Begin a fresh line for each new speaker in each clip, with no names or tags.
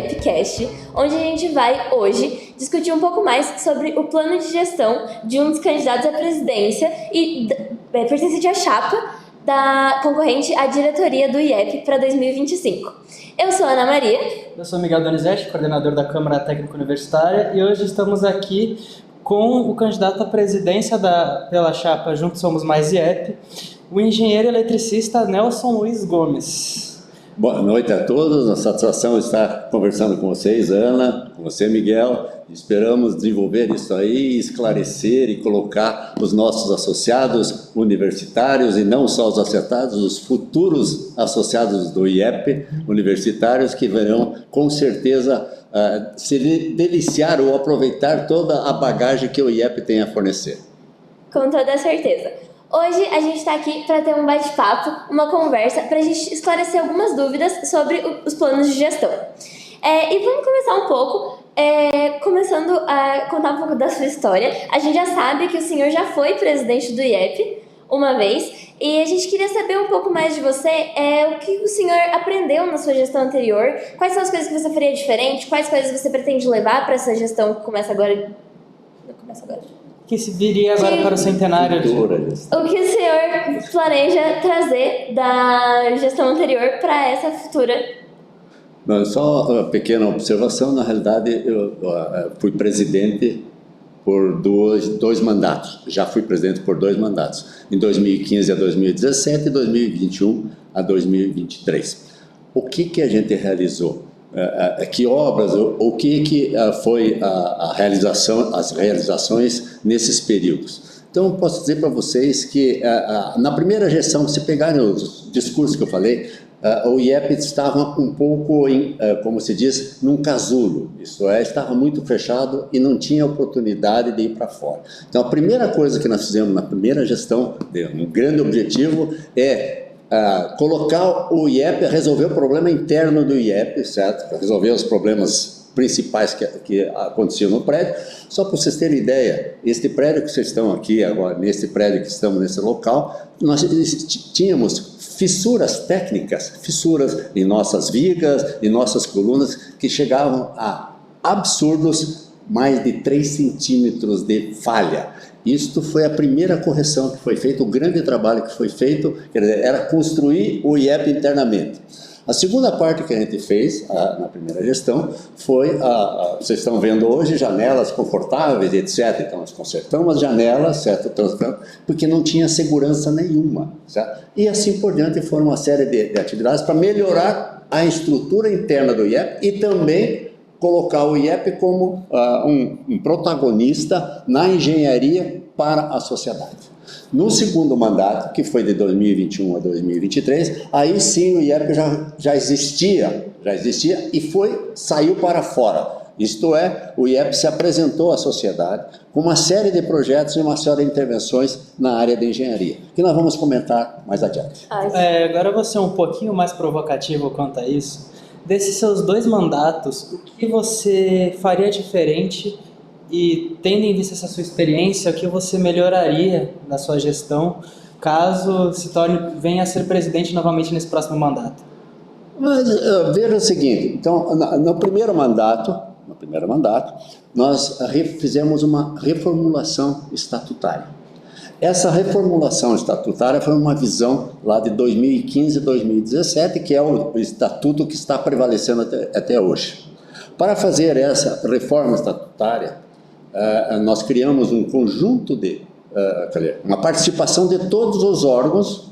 IEPcast, onde a gente vai hoje discutir um pouco mais sobre o plano de gestão de um dos candidatos à presidência e pertencente à chapa da concorrente à diretoria do IEP para 2025. Eu sou a Ana Maria.
Eu sou Miguel Donizete, coordenador da Câmara Técnica Universitária, e hoje estamos aqui com o candidato à presidência pela chapa Juntos Somos Mais IEP, o engenheiro eletricista Nelson Luiz Gomes.
Boa noite a todos, uma satisfação estar conversando com vocês, Ana, com você, Miguel. Esperamos desenvolver isso aí, esclarecer e colocar os nossos associados universitários, e não só os associados, os futuros associados do IEP universitários, que verão com certeza se deliciar ou aproveitar toda a bagagem que o IEP tem a fornecer. Com
toda certeza. Hoje a gente está aqui para ter um bate-papo, uma conversa, para a gente esclarecer algumas dúvidas sobre os planos de gestão. E vamos começar um pouco, começando a contar um pouco da sua história. A gente já sabe que o senhor já foi presidente do IEP uma vez, e a gente queria saber um pouco mais de você, o que o senhor aprendeu na sua gestão anterior, quais são as coisas que você faria diferente, quais coisas você pretende levar para essa gestão que começa agora.
Que se viria agora para o centenário.
O que o senhor planeja trazer da gestão anterior para essa futura?
Não, só uma pequena observação, na realidade eu fui presidente por dois mandatos, já fui presidente por 2 mandatos, em 2015 a 2017 e 2021 a 2023. O que a gente realizou? Que obras, o que foi as realizações nesses períodos. Então, posso dizer para vocês que na primeira gestão, se pegarem os discursos que eu falei, o IEP estava um pouco, como se diz, num casulo, isso é, estava muito fechado e não tinha oportunidade de ir para fora. Então, a primeira coisa que nós fizemos na primeira gestão, um grande objetivo, colocar o IEP, resolver o problema interno do IEP, certo? Resolver os problemas principais que aconteciam no prédio. Só para vocês terem ideia, este prédio que vocês estão aqui agora, nesse prédio que estamos nesse local, nós tínhamos fissuras técnicas, fissuras em nossas vigas, em nossas colunas, que chegavam a absurdos mais de 3 centímetros de falha. Isto foi a primeira correção que foi feita, o grande trabalho que foi feito, quer dizer, era construir o IEP internamente. A segunda parte que a gente fez na primeira gestão foi, vocês estão vendo hoje, janelas confortáveis, etc. Então nós consertamos as janelas, certo? Porque não tinha segurança nenhuma, certo? E assim por diante foram uma série de atividades para melhorar a estrutura interna do IEP e também colocar o IEP como um protagonista na engenharia para a sociedade. No segundo mandato, que foi de 2021 a 2023, aí sim o IEP já existia e saiu para fora. Isto é, o IEP se apresentou à sociedade com uma série de projetos e uma série de intervenções na área de engenharia, que nós vamos comentar mais adiante.
Agora eu vou ser um pouquinho mais provocativo quanto a isso. Desses seus 2 mandatos, o que você faria diferente e, tendo em vista essa sua experiência, o que você melhoraria na sua gestão caso venha a ser presidente novamente nesse próximo mandato?
Mas veja o seguinte, então, no primeiro mandato, nós fizemos uma reformulação estatutária. Essa reformulação estatutária foi uma visão lá de 2015 e 2017, que é o estatuto que está prevalecendo até hoje. Para fazer essa reforma estatutária, nós criamos um conjunto uma participação de todos os órgãos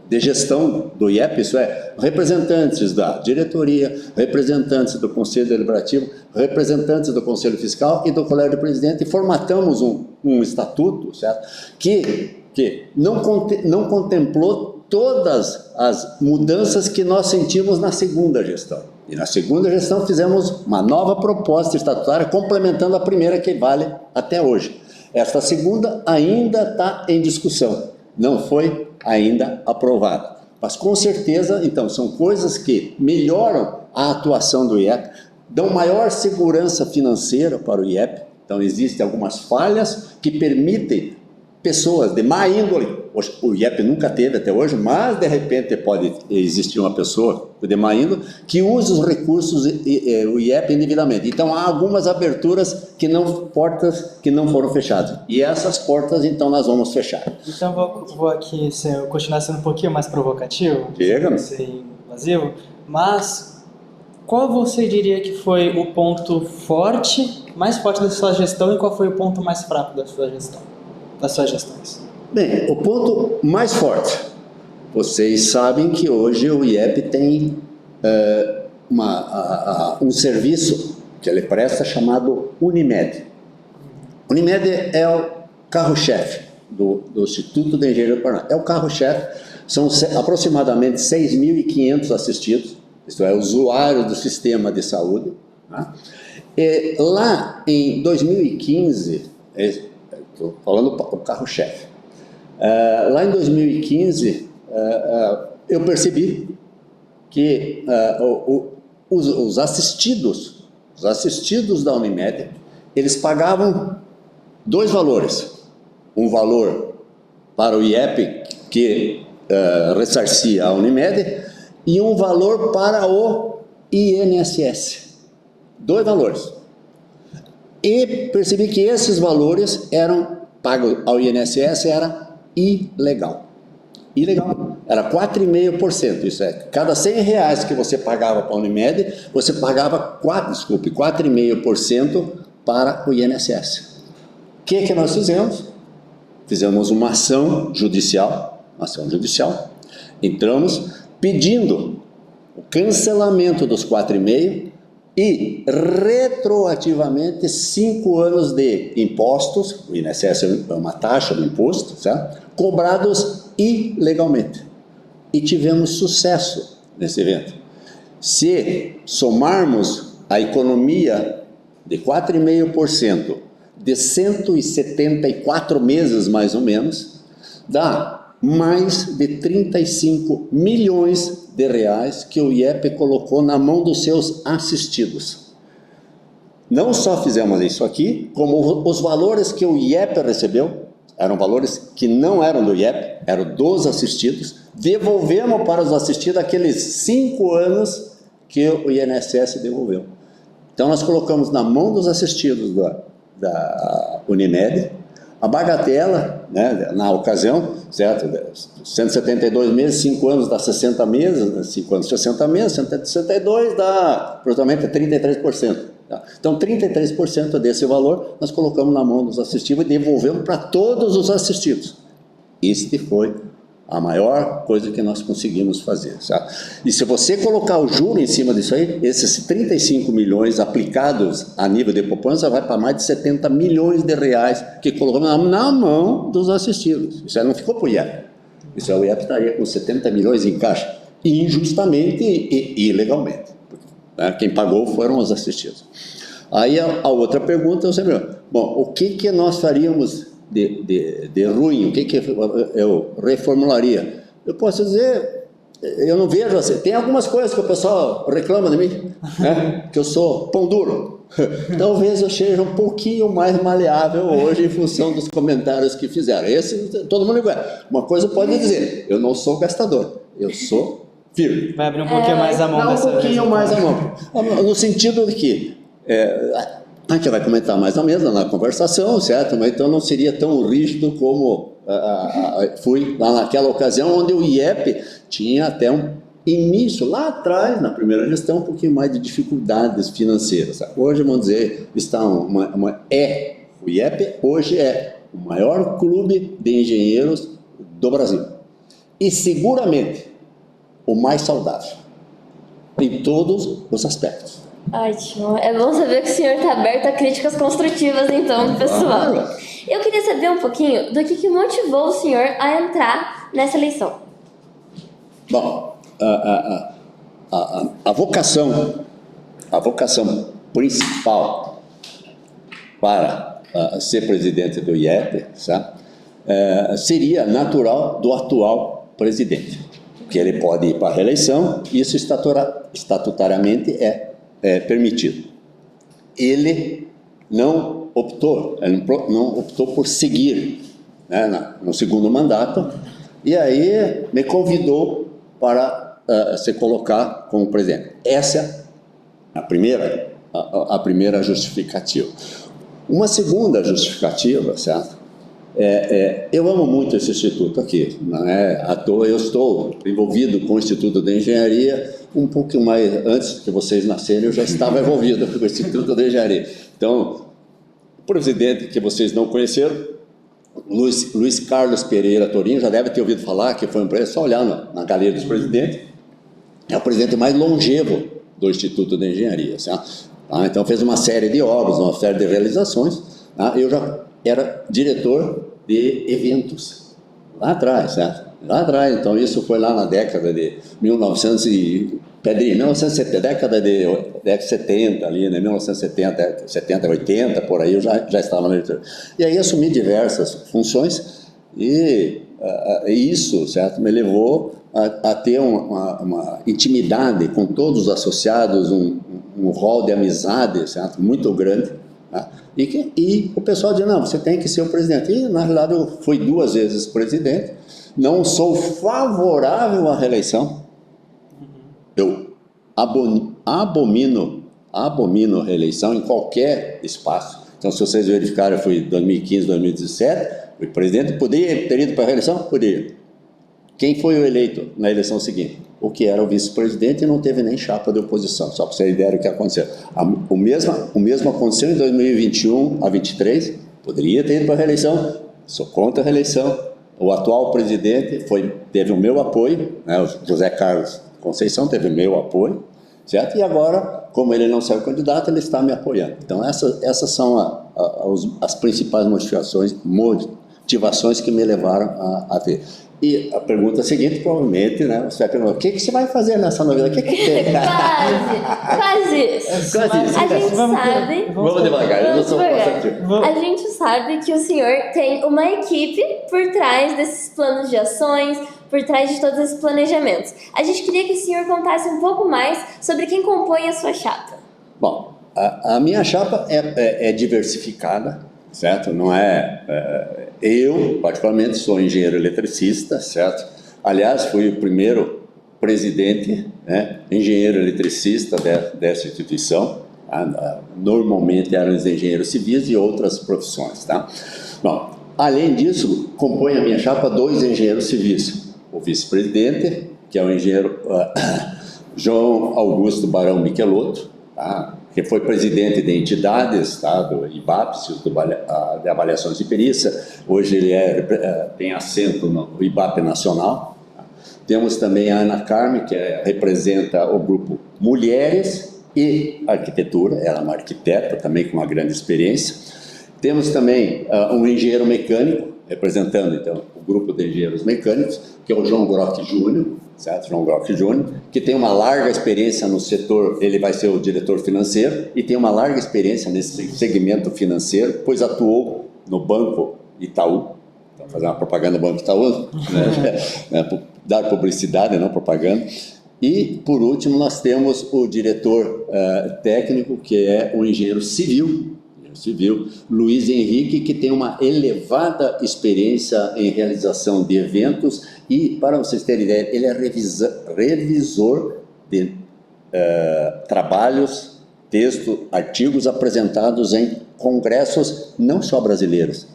de gestão do IEP, isso é, representantes da diretoria, representantes do Conselho Deliberativo, representantes do Conselho Fiscal e do Colégio do Presidente, e formatamos um estatuto, certo? Que não contemplou todas as mudanças que nós sentimos na segunda gestão. E na segunda gestão fizemos uma nova proposta estatutária, complementando a primeira, que vale até hoje. Esta segunda ainda está em discussão, não foi ainda aprovada. Mas com certeza, então, são coisas que melhoram a atuação do IEP, dão maior segurança financeira para o IEP. Então existem algumas falhas que permitem pessoas de má índole o IEP nunca teve até hoje, mas de repente pode existir uma pessoa, o Demaindo, que use os recursos o IEP indevidamente. Então há algumas aberturas portas que não foram fechadas. E essas portas, então, nós vamos fechar.
Então vou aqui continuar sendo um pouquinho mais provocativo,
Diga-me.
sem invasivo, mas qual você diria que foi o ponto mais forte da sua gestão e qual foi o ponto mais fraco da sua gestão, das suas gestões?
Bem, o ponto mais forte, vocês sabem que hoje o IEP tem um serviço que ele presta chamado Unimed. Unimed é o carro-chefe do Instituto de Engenharia do Paraná. É o carro-chefe, são aproximadamente 6.500 assistidos, isto é, usuários do sistema de saúde. Tá? E lá em 2015, estou falando o carro-chefe, lá em 2015, eu percebi que os assistidos da Unimed, eles pagavam dois valores. Um valor para o IEP, que ressarcia a Unimed, e um valor para o INSS. Dois valores. E percebi que esses valores eram pagos ao INSS, era ilegal. Ilegal. Era 4,5%. Isso é, cada R$100 que você pagava para a Unimed, você pagava 4,5% para o INSS. O que nós fizemos? Fizemos uma ação judicial, entramos pedindo o cancelamento dos 4,5% e retroativamente 5 anos de impostos, o INSS é uma taxa, um imposto, certo? Cobrados ilegalmente. E tivemos sucesso nesse evento. Se somarmos a economia de 4,5% de 174 meses, mais ou menos, dá mais de 35 milhões de reais que o IEP colocou na mão dos seus assistidos. Não só fizemos isso aqui, como os valores que o IEP recebeu, eram valores que não eram do IEP, eram dos assistidos, devolvemos para os assistidos aqueles 5 anos que o INSS devolveu. Então nós colocamos na mão dos assistidos da Unimed a bagatela, né, na ocasião, certo? 172 meses, 5 anos dá 60 meses, 5 anos 60 meses, 162 dá aproximadamente 33%. Tá? Então 33% desse valor nós colocamos na mão dos assistidos e devolvemos para todos os assistidos. Este foi a maior coisa que nós conseguimos fazer. Sabe? E se você colocar o juro em cima disso aí, esses 35 milhões aplicados a nível de poupança vai para mais de 70 milhões de reais que colocamos na mão dos assistidos. Isso aí não ficou para o IEP. Isso aí o IEP estaria com 70 milhões em caixa, injustamente e ilegalmente. Né? Quem pagou foram os assistidos. Aí a outra pergunta é o seguinte: bom, o que nós faríamos de ruim, o que eu reformularia? Eu posso dizer, eu não vejo assim, tem algumas coisas que o pessoal reclama de mim, né? Que eu sou pão duro. Talvez eu seja um pouquinho mais maleável hoje em função dos comentários que fizeram. Esse todo mundo igual. Uma coisa pode dizer, eu não sou gastador, eu sou firme.
Vai abrir um pouquinho mais a mão dessa vez.
Um pouquinho mais a mão. No sentido de que a gente vai comentar mais ou menos na conversação, certo? Mas então não seria tão rígido como fui lá naquela ocasião, onde o IEP tinha até um início, lá atrás, na primeira gestão, um pouquinho mais de dificuldades financeiras. Sabe? Hoje, vamos dizer, está o IEP hoje é o maior clube de engenheiros do Brasil. E seguramente o mais saudável, em todos os aspectos.
Ótimo. É bom saber que o senhor está aberto a críticas construtivas, então, pessoal. Eu queria saber um pouquinho do que motivou o senhor a entrar nessa eleição.
Bom, a vocação principal para ser presidente do IEP, sabe, seria natural do atual presidente, que ele pode ir para a reeleição, isso estatutariamente é permitido. Ele não optou por seguir né, no segundo mandato, e aí me convidou para se colocar como presidente. Essa é a primeira justificativa. Uma segunda justificativa, certo? Eu amo muito esse instituto aqui, não é à toa. Eu estou envolvido com o Instituto de Engenharia um pouco mais antes que vocês nascerem. Eu já estava envolvido com o Instituto de Engenharia. Então, o presidente que vocês não conheceram, Luiz Carlos Pereira Torinho, já deve ter ouvido falar, que foi um presidente, só olhar na galeria dos presidentes, é o presidente mais longevo do Instituto de Engenharia, certo? Então fez uma série de obras, uma série de realizações. Eu já era diretor de eventos lá atrás, certo? Lá atrás, então isso foi lá na década de 1970, década de 70 ali, né? 1970, 70, 80, por aí eu já estava na diretoria. E aí assumi diversas funções e isso, certo, me levou a ter uma intimidade com todos os associados, um rol de amizade, certo, muito grande, tá? E o pessoal diz, não, você tem que ser o presidente. E, na realidade, eu fui 2 vezes presidente, não sou favorável à reeleição, eu abomino reeleição em qualquer espaço. Então, se vocês verificarem, eu fui em 2015, 2017, fui presidente, poderia ter ido para a reeleição? Poderia. Quem foi o eleito na eleição seguinte? O que era o vice-presidente e não teve nem chapa de oposição, só para vocês terem ideia do que aconteceu. O mesmo aconteceu em 2021 a 23, poderia ter ido para a reeleição, sou contra a reeleição. O atual presidente teve o meu apoio, né, o José Carlos Conceição teve o meu apoio, certo? E agora, como ele não saiu candidato, ele está me apoiando. Então, essas são as principais motivações que me levaram a ter. E a pergunta seguinte, provavelmente, né, você vai perguntar, o que você vai fazer nessa novela? O que tem?
Quase isso. A gente sabe...
Vamos devagar, eu não sou
devagar. A gente sabe que o senhor tem uma equipe por trás desses planos de ações, por trás de todos esses planejamentos. A gente queria que o senhor contasse um pouco mais sobre quem compõe a sua chapa.
Bom, a minha chapa é diversificada, certo? Não eu, particularmente, sou engenheiro eletricista, certo? Aliás, fui o primeiro presidente, né, engenheiro eletricista dessa instituição. Normalmente eram os engenheiros civis e outras profissões, tá? Bom, além disso, compõe a minha chapa 2 engenheiros civis. O vice-presidente, que é o engenheiro João Augusto Barão Michelotto, tá? Que foi presidente de entidades, tá, do IBAP, Instituto de Avaliações de Perícia. Hoje ele tem assento no IBAP Nacional. Tá? Temos também a Ana Carme, que representa o grupo Mulheres e Arquitetura, ela é uma arquiteta também com uma grande experiência. Temos também um engenheiro mecânico, representando então o grupo de engenheiros mecânicos, que é o João Grock Júnior, certo? João Grock Júnior, que tem uma larga experiência no setor, ele vai ser o diretor financeiro, e tem uma larga experiência nesse segmento financeiro, pois atuou no Banco Itaú, então, fazer uma propaganda do Banco Itaú, né? Dar publicidade, não propaganda. E, por último, nós temos o diretor técnico, que é o engenheiro civil, Luiz Henrique, que tem uma elevada experiência em realização de eventos e, para vocês terem ideia, ele é revisor de trabalhos, textos, artigos apresentados em congressos não só brasileiros,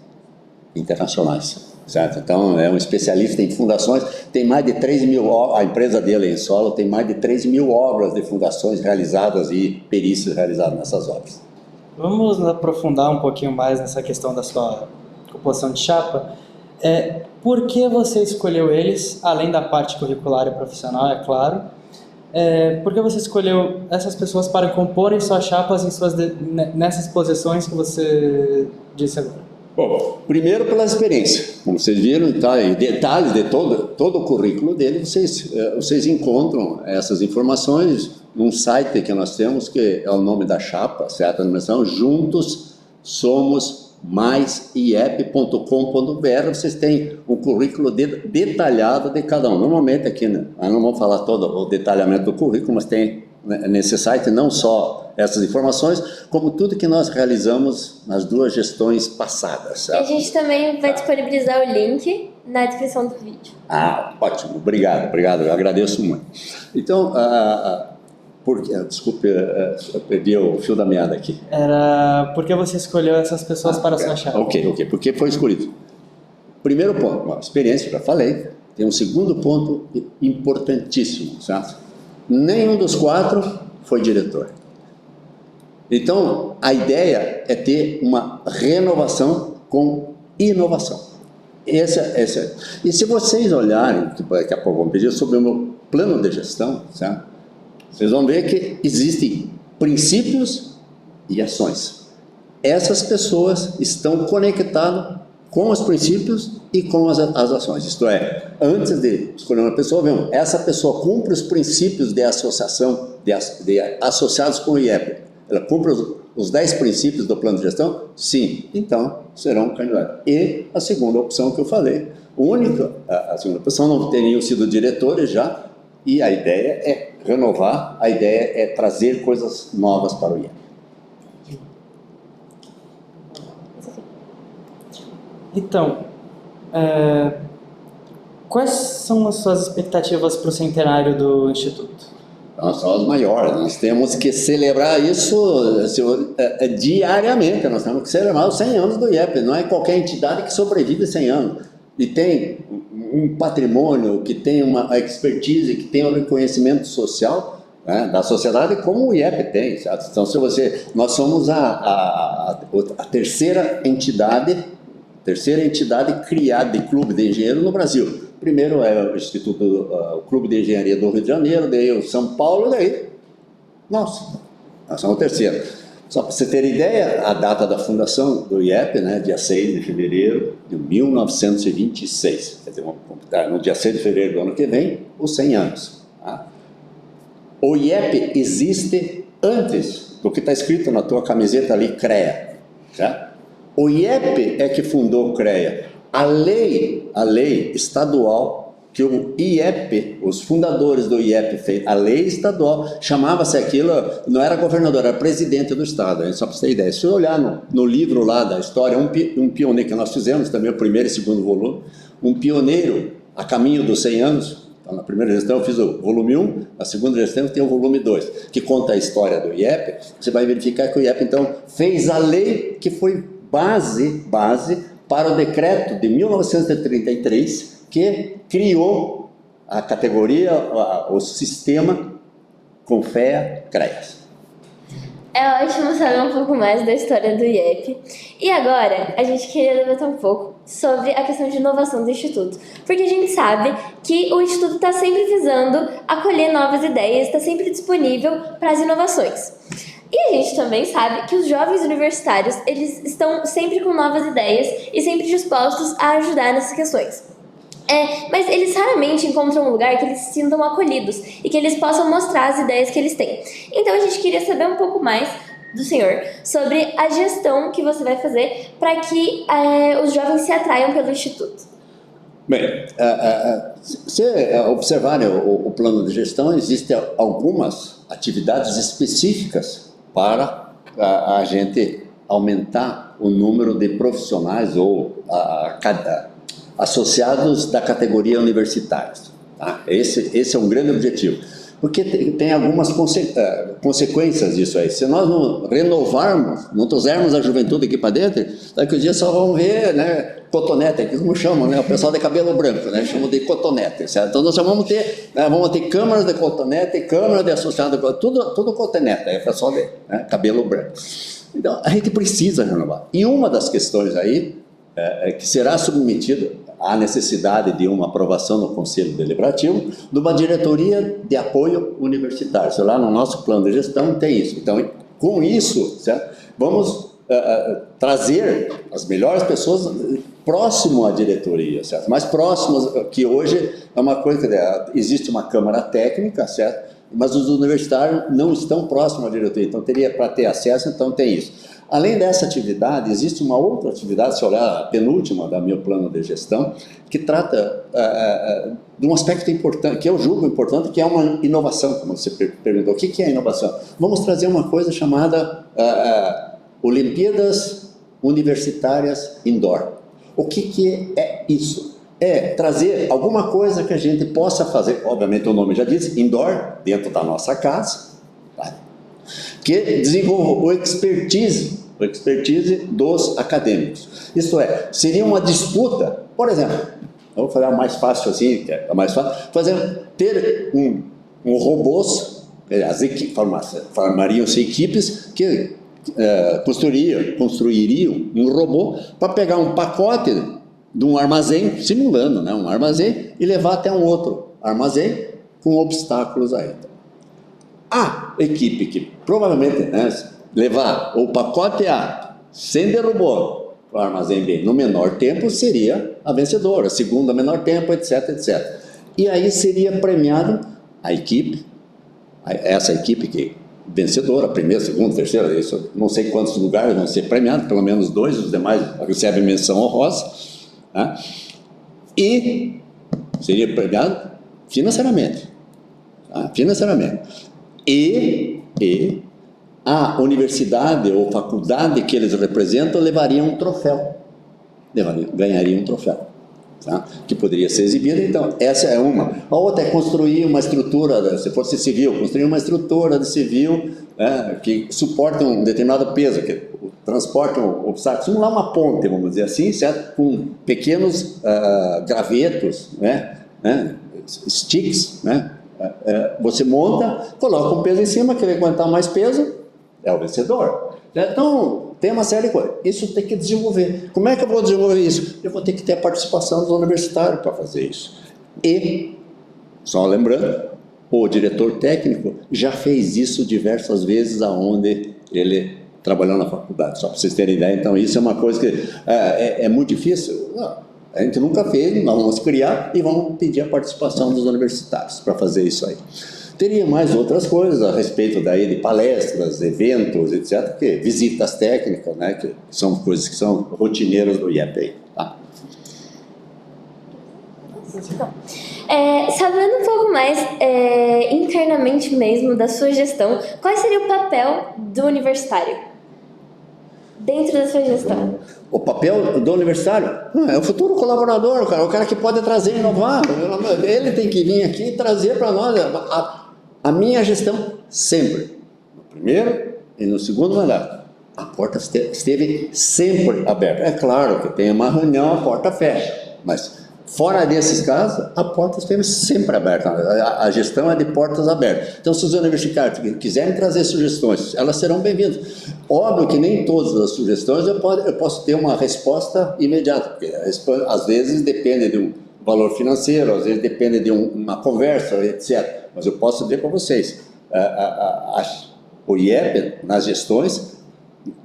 internacionais. Certo? Então, é um especialista em fundações, tem mais de 3 mil, a empresa dele em solo tem mais de 3 mil obras de fundações realizadas e perícias realizadas nessas obras.
Vamos aprofundar um pouquinho mais nessa questão da sua composição de chapa. Por que você escolheu eles, além da parte curricular e profissional, é claro? Por que você escolheu essas pessoas para comporem suas chapas nessas posições que você disse agora?
Bom, primeiro pela experiência. Como vocês viram, tá, em detalhes de todo o currículo dele, vocês encontram essas informações num site que nós temos, que é o nome da chapa, certo? A numeração Juntos Somos Mais iep.com.br. Vocês têm um currículo detalhado de cada um. Normalmente aqui, né, não vamos falar todo o detalhamento do currículo, mas tem nesse site não só essas informações, como tudo que nós realizamos nas 2 gestões passadas. Certo?
A gente também vai disponibilizar o link na descrição do vídeo.
Ótimo, obrigado, eu agradeço muito. Então, desculpe, eu perdi o fio da meada aqui.
Era porque você escolheu essas pessoas para a sua chapa.
Ok, porque foi escolhido. Primeiro ponto, uma experiência, já falei. Tem um segundo ponto importantíssimo, certo? Nenhum dos 4 foi diretor. Então, a ideia é ter uma renovação com inovação. E se vocês olharem, daqui a pouco vão pedir sobre o meu plano de gestão, certo? Vocês vão ver que existem princípios e ações. Essas pessoas estão conectadas com os princípios e com as ações. Isto é, antes de escolher uma pessoa, vemos, essa pessoa cumpre os princípios de associação, associados com o IEP. Ela cumpre os 10 princípios do plano de gestão? Sim. Então, serão candidatos. E a segunda opção que eu falei, a segunda opção não teriam sido diretores já, e a ideia é renovar, a ideia é trazer coisas novas para o IEP.
Então, quais são as suas expectativas para o centenário do Instituto?
São as maiores, nós temos que celebrar isso diariamente, nós temos que celebrar os 100 anos do IEP, não é qualquer entidade que sobrevive 100 anos, e tem um patrimônio, que tem uma expertise, que tem um reconhecimento social, né, da sociedade, como o IEP tem, certo? Então, nós somos a terceira entidade criada de clube de engenheiro no Brasil. Primeiro é o o Clube de Engenharia do Rio de Janeiro, daí o São Paulo, daí nós somos o terceiro. Só para você ter ideia, a data da fundação do IEP, né, dia 6 de fevereiro de 1926. Quer dizer, no dia 6 de fevereiro do ano que vem, os 100 anos. Tá? O IEP existe antes do que está escrito na tua camiseta ali, CREA. Tá? O IEP é que fundou o CREA. A lei estadual que o IEP, os fundadores do IEP fez, a lei estadual, chamava-se aquilo, não era governador, era presidente do estado, só para você ter ideia. Se você olhar no livro lá da história, um pioneiro que nós fizemos, também o primeiro e segundo volume, um pioneiro a caminho dos 100 anos, então, na primeira gestão eu fiz o volume 1, na segunda gestão tem o volume 2, que conta a história do IEP. Você vai verificar que o IEP, então, fez a lei que foi base para o decreto de 1933, que criou a categoria, o sistema CONFEA-CREAS.
É ótimo saber um pouco mais da história do IEP. E agora, a gente queria debater um pouco sobre a questão de inovação do Instituto. Porque a gente sabe que o Instituto está sempre visando acolher novas ideias, está sempre disponível para as inovações. E a gente também sabe que os jovens universitários, eles estão sempre com novas ideias e sempre dispostos a ajudar nessas questões. Mas eles raramente encontram um lugar que eles se sintam acolhidos e que eles possam mostrar as ideias que eles têm. Então a gente queria saber um pouco mais do senhor sobre a gestão que você vai fazer para que os jovens se atraiam pelo Instituto.
Bem, se observarem o plano de gestão, existem algumas atividades específicas para a gente aumentar o número de profissionais ou associados da categoria universitária. Tá? Esse é um grande objetivo, porque tem algumas consequências disso aí. Se nós não renovarmos, não trouxermos a juventude aqui para dentro, daqui a dia só vão ver, né, cotonete, que como chamam, né, o pessoal de cabelo branco, né, chamam de cotonete, certo? Então nós vamos ter câmaras de cotonete, câmaras de associado, tudo cotonete, aí o pessoal de cabelo branco. Então a gente precisa renovar. E uma das questões aí que será submetido à necessidade de uma aprovação no Conselho Deliberativo de uma diretoria de apoio universitário. Isso lá no nosso plano de gestão tem isso. Então, com isso, certo? Vamos trazer as melhores pessoas próximo à diretoria, certo? Mais próximas, que hoje é uma coisa, existe uma câmara técnica, certo? Mas os universitários não estão próximos à diretoria, então teria para ter acesso, então tem isso. Além dessa atividade, existe uma outra atividade, se olhar a penúltima da meu plano de gestão, que trata de um aspecto importante, que eu julgo importante, que é uma inovação, como você perguntou. O que é inovação? Vamos trazer uma coisa chamada Olimpíadas Universitárias Indoor. O que é isso? É trazer alguma coisa que a gente possa fazer, obviamente o nome já diz, indoor, dentro da nossa casa, tá? Que desenvolva o expertise dos acadêmicos. Isto é, seria uma disputa, por exemplo, eu vou falar mais fácil assim, que é mais fácil, ter um robôs, formariam-se equipes que construiriam um robô para pegar um pacote de um armazém, simulando, né, um armazém, e levar até um outro armazém com obstáculos aí. A equipe que provavelmente, né, levar o pacote A sem derrubou o armazém B no menor tempo seria a vencedora, a segunda menor tempo, etc, etc. E aí seria premiado a equipe, essa equipe que vencedora, primeira, segunda, terceira, isso, não sei quantos lugares vão ser premiados, pelo menos 2, os demais recebem menção honrosa, né? E seria premiado financeiramente, tá? Financeiramente. E a universidade ou faculdade que eles representam levaria um troféu, ganharia um troféu, tá? Que poderia ser exibido. Então, essa é uma. A outra é construir uma estrutura, se fosse civil, construir uma estrutura de civil, né, que suporte um determinado peso, que transporte obstáculos, simular uma ponte, vamos dizer assim, certo? Com pequenos gravetos, né, sticks, né? Você monta, coloca um peso em cima, que vai aguentar mais peso, é o vencedor. Então, tem uma série de coisas. Isso tem que desenvolver. Como é que eu vou desenvolver isso? Eu vou ter que ter a participação dos universitários para fazer isso. E, só lembrando, o diretor técnico já fez isso diversas vezes aonde ele trabalhou na faculdade. Só para vocês terem ideia, então isso é uma coisa que é muito difícil. Não. A gente nunca fez, nós vamos criar e vamos pedir a participação dos universitários para fazer isso aí. Teria mais outras coisas a respeito daí de palestras, eventos, etc., que visitas técnicas, né, que são coisas que são rotineiras do IEP aí, tá?
Sabendo um pouco mais internamente mesmo da sua gestão, qual seria o papel do universitário dentro da sua gestão?
O papel do universitário é o futuro colaborador, o cara que pode trazer e inovar. Ele tem que vir aqui e trazer para nós a minha gestão sempre. No primeiro e no segundo mandato, a porta esteve sempre aberta. É claro que tem uma reunião, a porta fecha, mas fora desses casos, a porta esteve sempre aberta. A gestão é de portas abertas. Então, se os universitários quiserem trazer sugestões, elas serão bem-vindas. Óbvio que nem todas as sugestões eu posso ter uma resposta imediata, porque às vezes depende de um valor financeiro, às vezes depende de uma conversa, etc. Mas eu posso dizer para vocês, o IEP, nas gestões,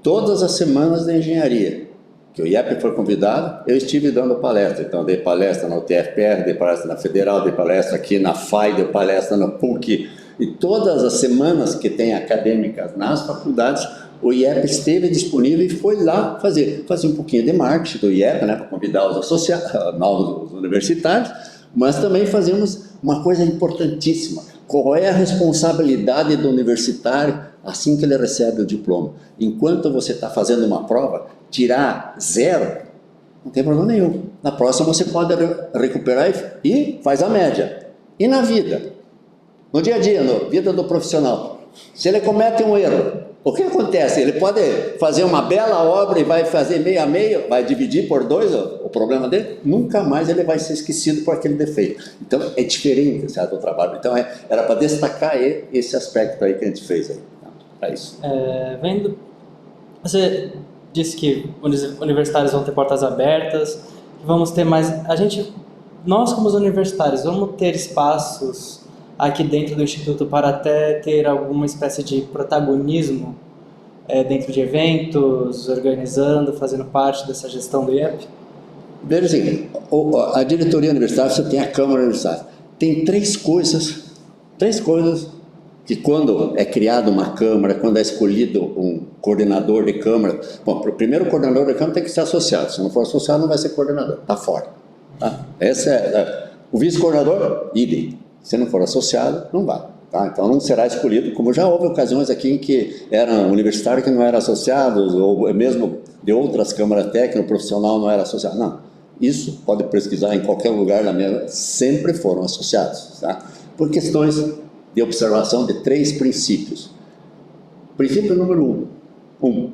todas as semanas de engenharia, que o IEP foi convidado, eu estive dando palestra. Então, dei palestra na UTFPR, dei palestra na Federal, dei palestra aqui na FAI, dei palestra na PUC. E todas as semanas que tem acadêmicas nas faculdades, o IEP esteve disponível e foi lá fazer um pouquinho de marketing do IEP, né, para convidar os associados, novos universitários, mas também fazemos uma coisa importantíssima. Qual é a responsabilidade do universitário assim que ele recebe o diploma? Enquanto você está fazendo uma prova, tirar 0, não tem problema nenhum. Na próxima você pode recuperar e faz a média. E na vida? No dia a dia, na vida do profissional, se ele comete um erro, o que acontece? Ele pode fazer uma bela obra e vai fazer meio a meio, vai dividir por 2 o problema dele, nunca mais ele vai ser esquecido por aquele defeito. Então é diferente, certo, o trabalho. Então era para destacar esse aspecto aí que a gente fez aí. É isso.
Você disse que os universitários vão ter portas abertas, que vamos ter mais... Nós como os universitários, vamos ter espaços aqui dentro do Instituto para até ter alguma espécie de protagonismo dentro de eventos, organizando, fazendo parte dessa gestão do IEP?
Veja o seguinte, a diretoria universitária, você tem a Câmara Universitária, tem três coisas que quando é criada uma Câmara, quando é escolhido um coordenador de Câmara, bom, primeiro o coordenador de Câmara tem que ser associado, se não for associado não vai ser coordenador, está fora. Tá? O vice-coordenador, idem, se não for associado, não vai. Tá? Então não será escolhido, como já houve ocasiões aqui em que eram universitários que não eram associados, ou mesmo de outras câmaras técnicas, o profissional não era associado. Não, isso pode pesquisar em qualquer lugar da mesa, sempre foram associados. Tá? Por questões de observação de 3 princípios. Princípio número 1.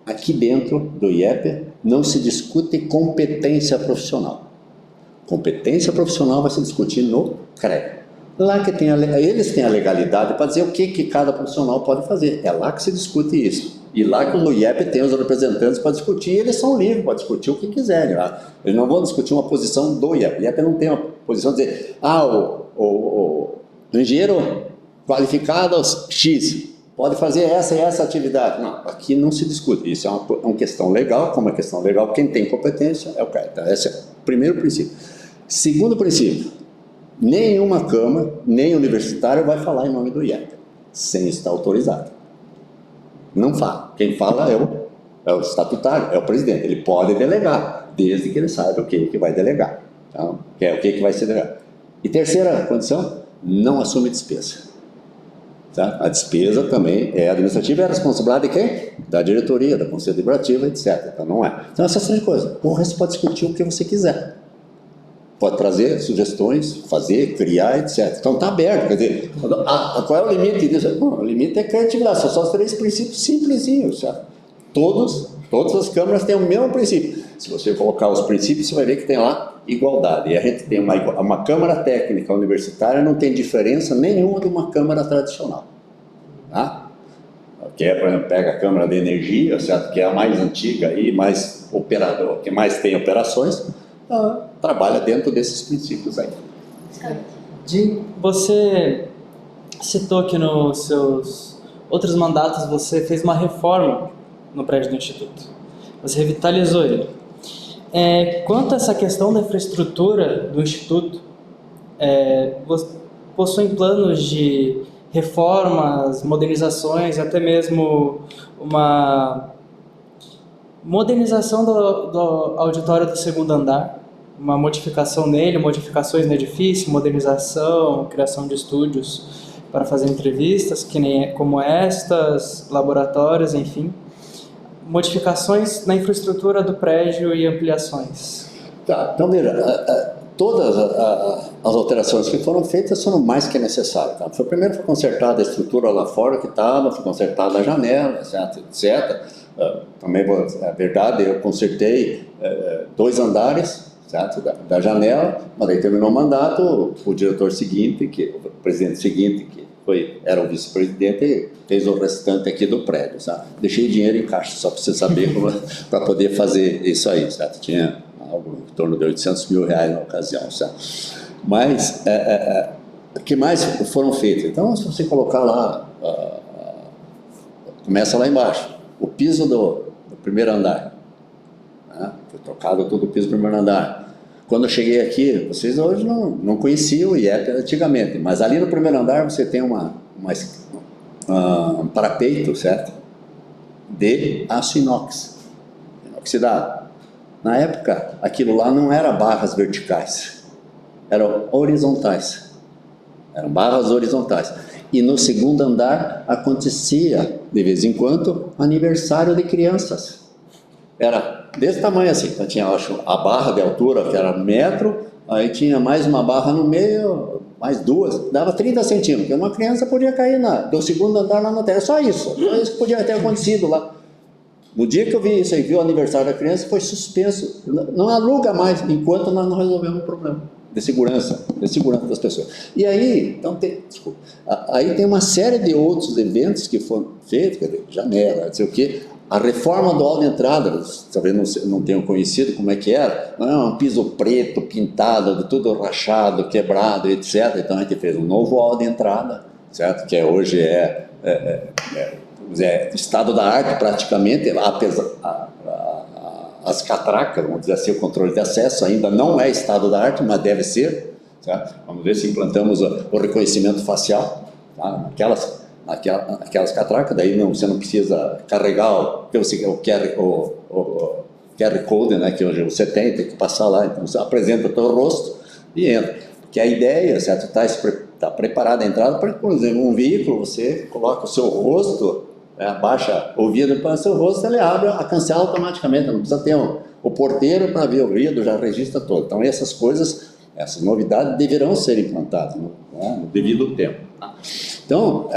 Aqui dentro do IEP não se discute competência profissional. Competência profissional vai se discutir no CREA. Lá que eles têm a legalidade para dizer o que cada profissional pode fazer. É lá que se discute isso. E lá que o IEP tem os representantes para discutir, e eles são livres para discutir o que quiserem. Lá. Eles não vão discutir uma posição do IEP. O IEP não tem uma posição de dizer, o engenheiro qualificado X pode fazer essa e essa atividade. Não, aqui não se discute. Isso é uma questão legal, como é questão legal, quem tem competência é o CREA. Então, esse é o primeiro princípio. Segundo princípio, nenhuma Câmara, nem universitário vai falar em nome do IEP, sem estar autorizado. Não fala. Quem fala é o estatutário, é o presidente. Ele pode delegar, desde que ele saiba o que vai delegar. Então, o que vai ser delegado. E terceira condição, não assume despesa. Tá? A despesa também é administrativa e é responsabilidade de quem? Da diretoria, da conselho deliberativo, etc. Então não é. Então essas 3 coisas. O resto pode discutir o que você quiser. Pode trazer sugestões, fazer, criar, etc. Então está aberto. Quer dizer, qual é o limite disso? Bom, o limite é criatividade. São só os 3 princípios simplesinhos. Certo? Todas as câmaras têm o mesmo princípio. Se você colocar os princípios, você vai ver que tem lá igualdade. E a gente tem uma Câmara Técnica Universitária, não tem diferença nenhuma de uma Câmara tradicional. Tá? Que é, por exemplo, pega a Câmara de Energia, certo? Que é a mais antiga e mais operador, que mais tem operações, trabalha dentro desses princípios aí.
Jim, você citou que nos seus outros mandatos você fez uma reforma no prédio do Instituto. Você revitalizou ele. Quanto a essa questão da infraestrutura do Instituto, você possui planos de reformas, modernizações, até mesmo uma modernização do auditório do 2º andar, uma modificação nele, modificações no edifício, modernização, criação de estúdios para fazer entrevistas, como estas, laboratórios, enfim. Modificações na infraestrutura do prédio e ampliações.
Tá, então veja, todas as alterações que foram feitas foram mais que necessárias. Tá? Primeiro foi consertada a estrutura lá fora que estava, foi consertada a janela, etc. Também é verdade, eu consertei 2 andares, certo? Da janela, mas aí terminou o mandato, o diretor seguinte, o presidente seguinte, que era o vice-presidente, fez o restante aqui do prédio. Sabe? Deixei dinheiro em caixa, só para você saber, para poder fazer isso aí. Certo? Tinha algo em torno de R$800 mil na ocasião. Certo? Mas, o que mais foram feitos? Então, se você colocar lá, começa lá embaixo, o piso do 1º andar. Né? Foi trocado todo o piso do 1º andar. Quando eu cheguei aqui, vocês hoje não conheciam o IEP antigamente, mas ali no 1º andar você tem um parapeito, certo? De aço inox, inoxidado. Na época, aquilo lá não era barras verticais, eram horizontais. Eram barras horizontais. E no 2º andar acontecia, de vez em quando, aniversário de crianças. Era desse tamanho assim, então tinha, acho, a barra de altura, que era 1 metro, aí tinha mais uma barra no meio, mais 2, dava 30 centímetros, porque uma criança podia cair do 2º andar lá na terra, só isso que podia ter acontecido lá. No dia que eu vi isso aí, vi o aniversário da criança, foi suspenso, não aluga mais, enquanto nós não resolvemos o problema de segurança das pessoas. E aí, então aí tem uma série de outros eventos que foram feitos, quer dizer, janela, não sei o quê. A reforma do hall de entrada, talvez não tenham conhecido como é que era, não é um piso preto, pintado, tudo rachado, quebrado, etc. Então a gente fez um novo hall de entrada, certo? Que hoje é estado da arte praticamente, apesar as catracas, vamos dizer assim, o controle de acesso ainda não é estado da arte, mas deve ser, certo? Vamos ver se implantamos o reconhecimento facial, tá? Aquelas aquelas catracas, daí você não precisa carregar o QR Code, né, que hoje você tem que passar lá, então você apresenta o teu rosto e entra. Porque a ideia, certo, tá preparada a entrada para, por exemplo, um veículo, você coloca o seu rosto, abaixa o vidro para o seu rosto, ele abre, cancela automaticamente, não precisa ter o porteiro para ver o vidro, já registra todo. Então essas coisas, essas novidades deverão ser implantadas no devido tempo. Então,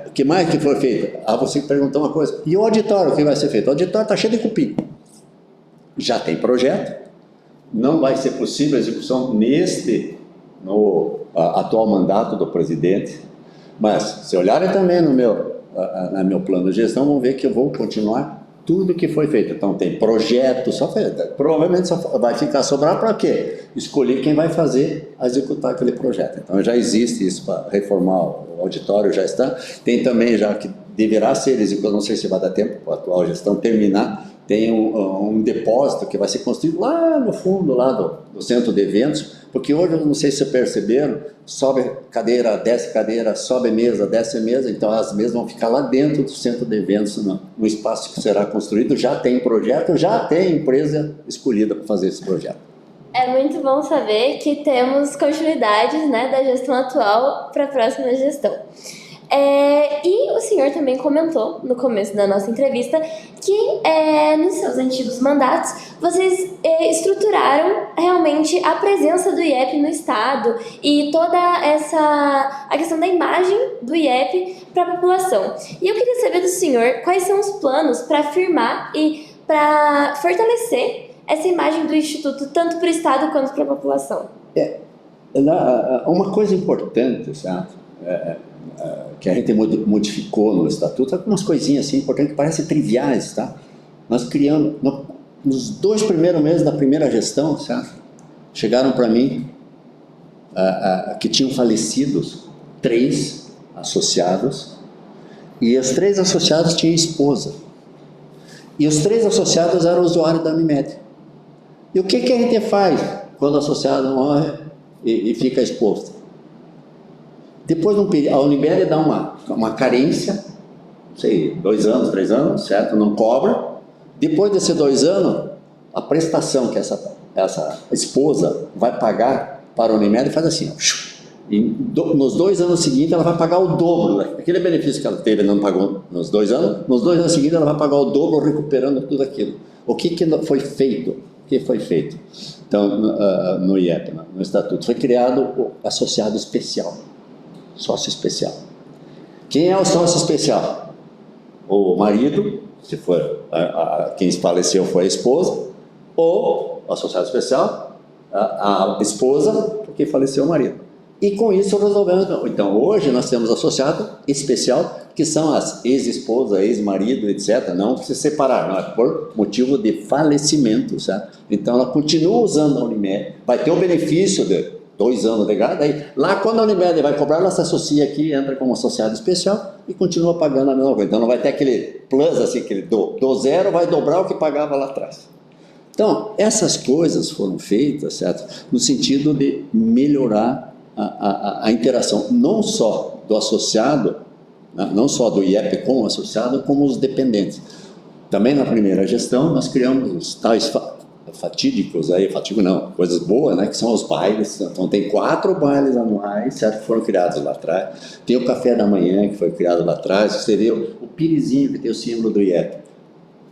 o que mais que foi feito? Você perguntou uma coisa, e o auditório, o que vai ser feito? O auditório está cheio de cupim. Já tem projeto, não vai ser possível a execução no atual mandato do presidente, mas se olharem também no meu plano de gestão, vão ver que eu vou continuar tudo que foi feito. Então tem projeto, provavelmente só vai sobrar para quê? Escolher quem vai executar aquele projeto. Então já existe isso para reformar o auditório, já está. Tem também já que deverá ser executado, não sei se vai dar tempo para a atual gestão terminar, tem um depósito que vai ser construído lá no fundo lá do centro de eventos, porque hoje, eu não sei se vocês perceberam, sobe cadeira, desce cadeira, sobe mesa, desce mesa, então as mesas vão ficar lá dentro do centro de eventos, no espaço que será construído, já tem projeto, já tem empresa escolhida para fazer esse projeto.
É muito bom saber que temos continuidades, né, da gestão atual para a próxima gestão. E o senhor também comentou no começo da nossa entrevista que nos seus antigos mandatos vocês estruturaram realmente a presença do IEP no estado e toda a questão da imagem do IEP para a população. E eu queria saber do senhor quais são os planos para afirmar e para fortalecer essa imagem do Instituto tanto para o estado quanto para a população.
Uma coisa importante, certo? Que a gente modificou no estatuto, algumas coisinhas assim importantes que parecem triviais, tá? Nós criamos, nos 2 primeiros meses da primeira gestão, certo? Chegaram para mim que tinham falecidos 3 associados, e os 3 associados tinham esposa, e os 3 associados eram usuários da Unimed. E o que a gente faz quando o associado morre e fica exposto? Depois a Unimed dá uma carência, não sei, 2 anos, 3 anos, certo? Não cobra. Depois desses 2 anos, a prestação que essa esposa vai pagar para a Unimed faz assim, ó, e nos 2 anos seguintes ela vai pagar o dobro, aquele benefício que ela teve não pagou nos 2 anos, nos 2 anos seguintes ela vai pagar o dobro recuperando tudo aquilo. O que foi feito? O que foi feito? Então, no IEP, no Estatuto, foi criado o associado especial. Sócio especial. Quem é o sócio especial? O marido, se for quem faleceu foi a esposa, ou o associado especial, a esposa, porque faleceu o marido. E com isso resolvemos. Então hoje nós temos associado especial, que são as ex-esposa, ex-marido, etc. Não se separar, não é por motivo de falecimento, certo? Então ela continua usando a Unimed, vai ter o benefício de 2 anos de grade, aí lá quando a Unimed vai cobrar, ela se associa aqui, entra como associado especial e continua pagando a mesma coisa. Então não vai ter aquele plus, assim, aquele do zero vai dobrar o que pagava lá atrás. Então, essas coisas foram feitas, certo? No sentido de melhorar a interação, não só do associado, não só do IEP com o associado, como os dependentes. Também na primeira gestão, nós criamos os tais fatídicos, coisas boas, né, que são os bailes. Então tem 4 bailes anuais, certo, que foram criados lá atrás. Tem o café da manhã, que foi criado lá atrás. Você vê o pirizinho, que tem o símbolo do IEP.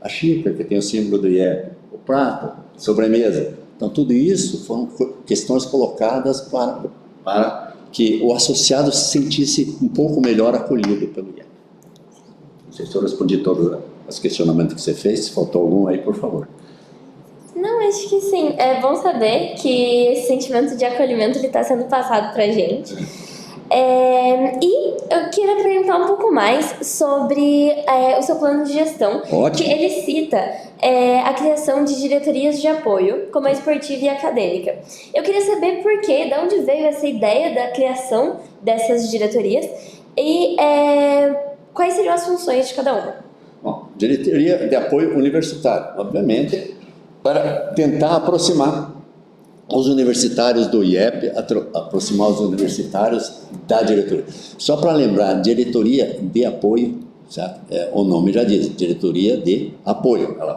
A xícara, que tem o símbolo do IEP. O prato, sobremesa. Então tudo isso foram questões colocadas para que o associado se sentisse um pouco melhor acolhido pelo IEP. Não sei se eu respondi todos os questionamentos que você fez. Se faltou algum aí, por favor.
Não, acho que sim. É bom saber que esse sentimento de acolhimento está sendo passado para a gente. E eu queria perguntar um pouco mais sobre o seu plano de gestão.
Ótimo.
Que ele cita a criação de diretorias de apoio, como a esportiva e a acadêmica. Eu queria saber por quê, de onde veio essa ideia da criação dessas diretorias e quais seriam as funções de cada uma.
Bom, diretoria de apoio universitário, obviamente, para tentar aproximar os universitários do IEP, aproximar os universitários da diretoria. Só para lembrar, diretoria de apoio, certo? O nome já diz, diretoria de apoio. Ela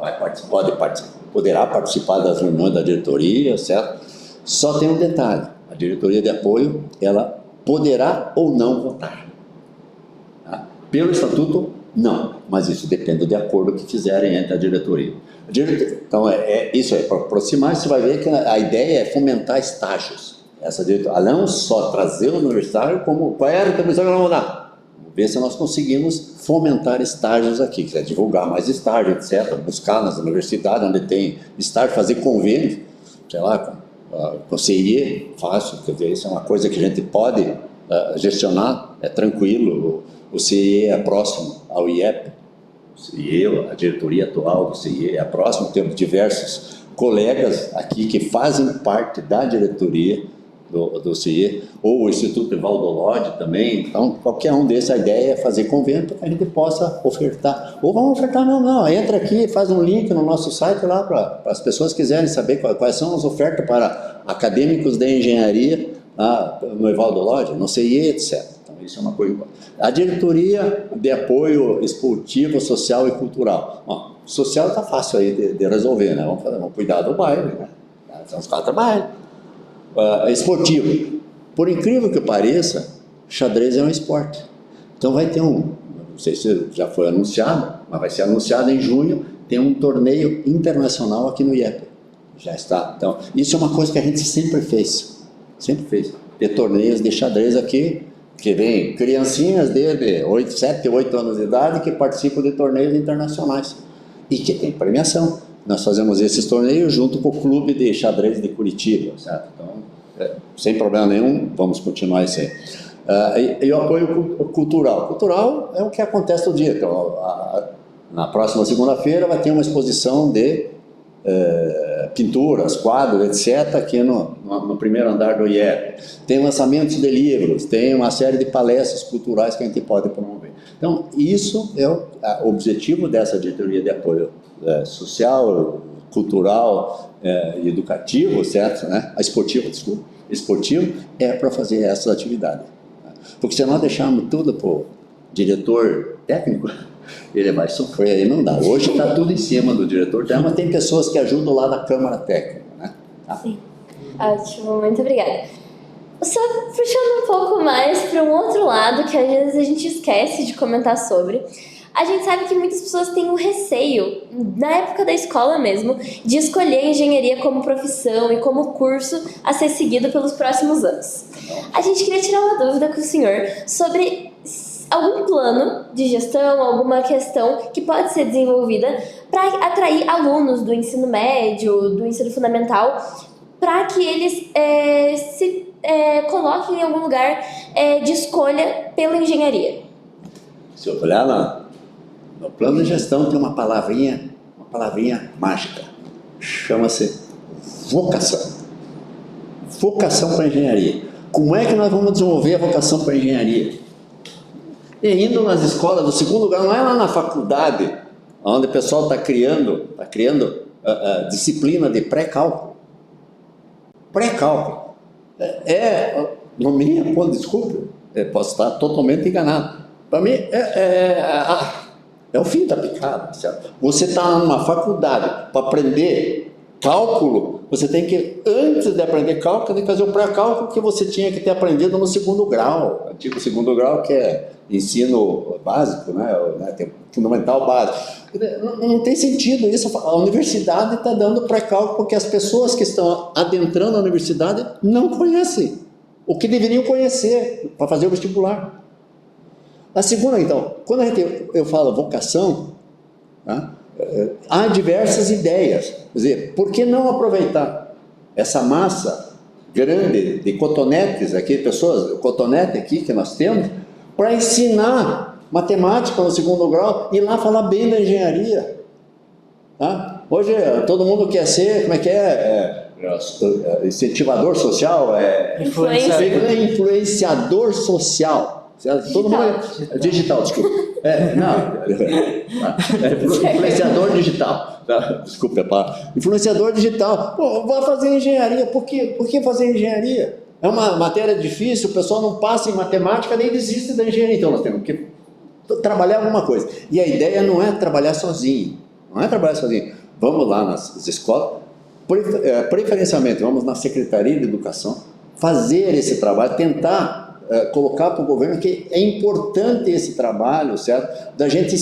poderá participar das reuniões da diretoria, certo? Só tem um detalhe, a diretoria de apoio, ela poderá ou não votar. Tá? Pelo estatuto, não, mas isso depende do acordo que fizerem entre a diretoria. Então, isso aí, para aproximar, você vai ver que a ideia é fomentar estágios. Essa diretoria, não só trazer o universitário, como qual era a comissão que nós vamos dar? Vamos ver se nós conseguimos fomentar estágios aqui, que é divulgar mais estágios, etc., buscar nas universidades onde tem estágio, fazer convênios, sei lá, com o CIE, fácil, quer dizer, isso é uma coisa que a gente pode gestionar, é tranquilo, o CIE é próximo ao IEP, a diretoria atual do CIE é próximo, temos diversos colegas aqui que fazem parte da diretoria do CIE, ou o Instituto Evaldo Lodge também, então qualquer um desses, a ideia é fazer convênio para que a gente possa ofertar, ou vamos ofertar, não, entra aqui, faz um link no nosso site lá para as pessoas que quiserem saber quais são as ofertas para acadêmicos de engenharia no Evaldo Lodge, no CIE, etc. Então isso é uma coisa importante. A diretoria de apoio esportivo, social e cultural. Social está fácil aí de resolver, né? Vamos cuidar do bairro, né? São os 4 bairros. Esportivo. Por incrível que pareça, xadrez é um esporte. Então vai ter não sei se já foi anunciado, mas vai ser anunciado em junho, tem um torneio internacional aqui no IEP. Já está. Então, isso é uma coisa que a gente sempre fez. Ter torneios de xadrez aqui, que vem criancinhas de 7, 8 anos de idade que participam de torneios internacionais e que tem premiação. Nós fazemos esses torneios junto com o Clube de Xadrez de Curitiba, certo? Então, sem problema nenhum, vamos continuar isso aí. E o apoio cultural. Cultural é o que acontece todo dia. Então, na próxima segunda-feira vai ter uma exposição de pinturas, quadros, etc., aqui no primeiro andar do IEP. Tem lançamentos de livros, tem uma série de palestras culturais que a gente pode promover. Então, isso é o objetivo dessa diretoria de apoio social, cultural e educativo, certo? Né? Esportivo, desculpa. Esportivo é para fazer essas atividades. Porque se nós deixarmos tudo para o diretor técnico, ele vai sofrer, aí não dá. Hoje está tudo em cima do diretor técnico, mas tem pessoas que ajudam lá na Câmara Técnica, né?
Sim, ótimo, muito obrigada. Só puxando um pouco mais para um outro lado, que às vezes a gente esquece de comentar sobre, a gente sabe que muitas pessoas têm um receio, na época da escola mesmo, de escolher engenharia como profissão e como curso a ser seguido pelos próximos anos. A gente queria tirar uma dúvida com o senhor sobre algum plano de gestão, alguma questão que pode ser desenvolvida para atrair alunos do ensino médio, do ensino fundamental, para que eles se coloquem em algum lugar de escolha pela engenharia.
Se eu olhar no plano de gestão tem uma palavrinha mágica, chama-se vocação. Vocação para engenharia. Como é que nós vamos desenvolver a vocação para engenharia? E indo nas escolas, do segundo grau, não é lá na faculdade, onde o pessoal está criando disciplina de pré-cálculo. Pré-cálculo. No minha, desculpe, posso estar totalmente enganado. Para mim, é o fim da picada, certo? Você está numa faculdade para aprender cálculo, você tem que, antes de aprender cálculo, tem que fazer o pré-cálculo que você tinha que ter aprendido no segundo grau. Antigo segundo grau, que é ensino básico, né? Fundamental básico. Não tem sentido isso. A universidade está dando pré-cálculo porque as pessoas que estão adentrando a universidade não conhecem o que deveriam conhecer para fazer o vestibular. A segunda, então, quando eu falo vocação, tá? Há diversas ideias. Quer dizer, por que não aproveitar essa massa grande de cotonetes aqui, pessoas, cotonete aqui que nós temos, para ensinar matemática no segundo grau e lá falar bem da engenharia? Tá? Hoje todo mundo quer ser, como é que incentivador social,
Influenciador
influenciador social. Certo? Todo mundo digital, desculpa. Influenciador digital. Desculpa a palavra. Influenciador digital. Pô, vai fazer engenharia. Por quê? Por que fazer engenharia? É uma matéria difícil, o pessoal não passa em matemática nem desiste da engenharia. Então nós temos que trabalhar alguma coisa. E a ideia não é trabalhar sozinho. Não é trabalhar sozinho. Vamos lá nas escolas, preferencialmente vamos na Secretaria de Educação, fazer esse trabalho, tentar colocar para o governo que é importante esse trabalho, certo? Da gente